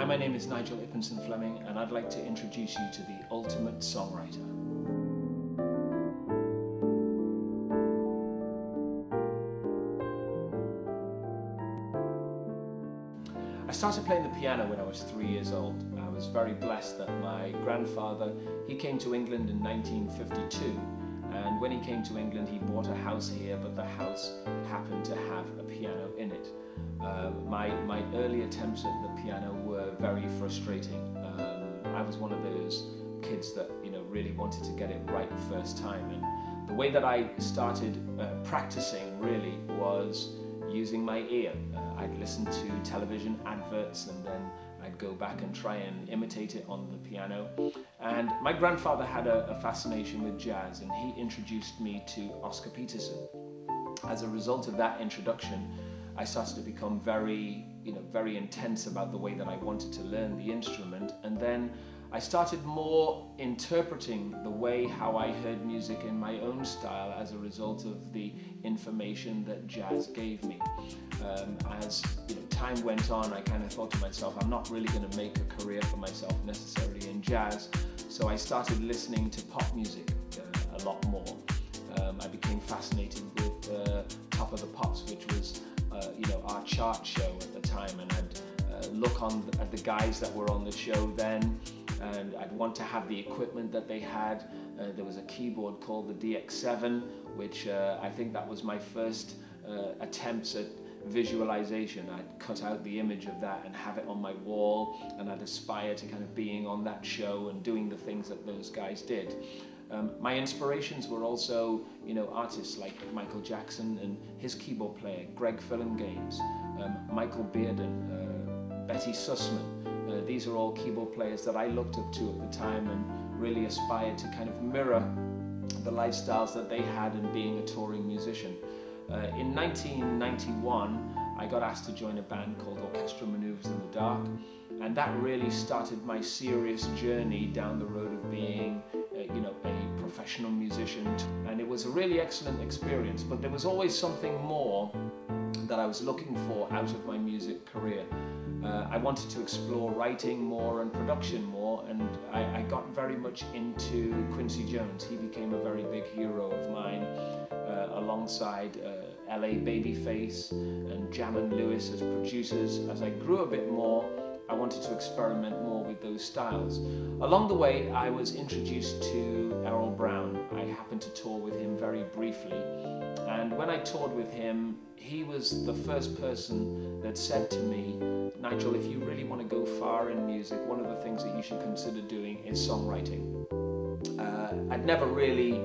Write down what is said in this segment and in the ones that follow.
Hi, my name is Nigel Ippinson Fleming, and I'd like to introduce you to the ultimate songwriter. I started playing the piano when I was 3 years old. I was very blessed that my grandfather, he came to England in 1952, and when he came to England he bought a house here, but the house happened to have a piano in it. My early attempts at the piano were very frustrating. I was one of those kids that really wanted to get it right the first time, and the way that I started practicing really was using my ear. I'd listen to television adverts and then I'd go back and try and imitate it on the piano. And my grandfather had a fascination with jazz, and he introduced me to Oscar Peterson. As a result of that introduction, I started to become very intense about the way that I wanted to learn the instrument, and then I started more interpreting the way how I heard music in my own style as a result of the information that jazz gave me. As time went on, I kind of thought to myself, I'm not really going to make a career for myself necessarily in jazz, so I started listening to pop music a lot more. I became fascinated with Top of the Pops, which was our chart show at the time, and I'd look at the guys that were on the show then, and I'd want to have the equipment that they had. There was a keyboard called the DX7, which I think that was my first attempts at visualization. I'd cut out the image of that and have it on my wall, and I'd aspire to kind of being on that show and doing the things that those guys did. My inspirations were also, artists like Michael Jackson and his keyboard player, Greg Phillinganes, Michael Bearden, Betty Sussman. These are all keyboard players that I looked up to at the time and really aspired to kind of mirror the lifestyles that they had in being a touring musician. In 1991, I got asked to join a band called Orchestral Manoeuvres in the Dark, and that really started my serious journey down the road of being a professional musician. And it was a really excellent experience, but there was always something more that I was looking for out of my music career. I wanted to explore writing more and production more, and I got very much into Quincy Jones. He became a very big hero of mine, alongside LA Babyface and Jam and Lewis as producers. As I grew a bit more, I wanted to experiment more with those styles. Along the way, I was introduced to Errol Brown. I happened to tour with him very briefly, and when I toured with him, he was the first person that said to me, Nigel, if you really want to go far in music, one of the things that you should consider doing is songwriting. I'd never really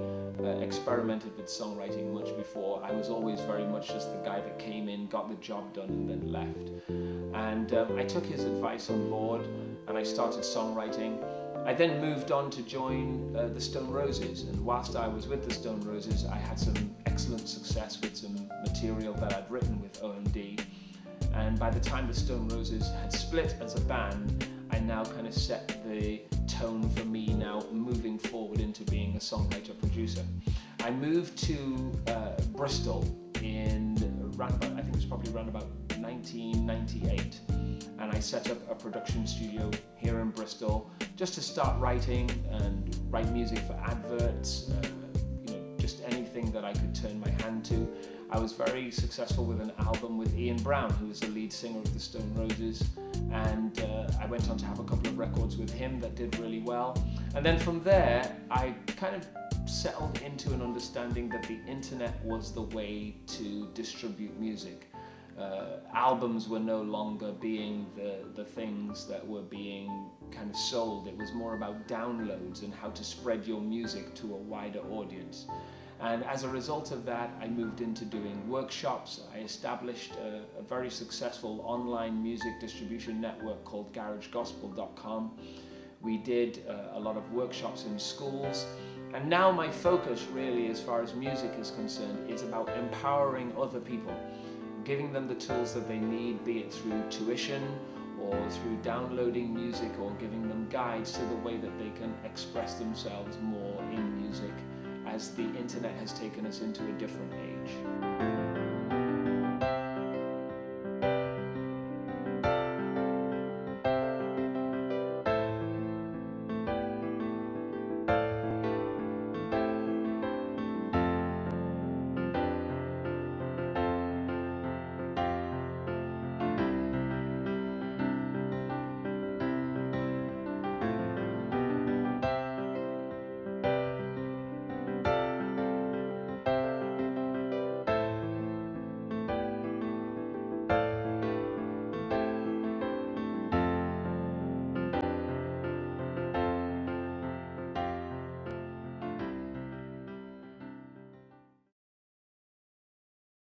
experimented with songwriting much before. I was always very much just the guy that came in, got the job done, and then left. And I took his advice on board, and I started songwriting. I then moved on to join the Stone Roses, and whilst I was with the Stone Roses, I had some excellent success with some material that I'd written with OMD. And by the time the Stone Roses had split as a band, I now kind of set the tone for me now moving forward into being a songwriter-producer. I moved to Bristol in I think it was probably around about 1998, and I set up a production studio here in Bristol just to start writing and write music for adverts, just anything that I could turn my hand to. I was very successful with an album with Ian Brown, who was the lead singer of the Stone Roses, and I went on to have a couple of records with him that did really well. And then from there, I kind of settled into an understanding that the internet was the way to distribute music. Albums were no longer being the things that were being kind of sold. It was more about downloads and how to spread your music to a wider audience. And as a result of that, I moved into doing workshops. I established a very successful online music distribution network called GarageGospel.com. We did a lot of workshops in schools. And now my focus really, as far as music is concerned, is about empowering other people, giving them the tools that they need, be it through tuition or through downloading music, or giving them guides to the way that they can express themselves more in music, as the internet has taken us into a different age.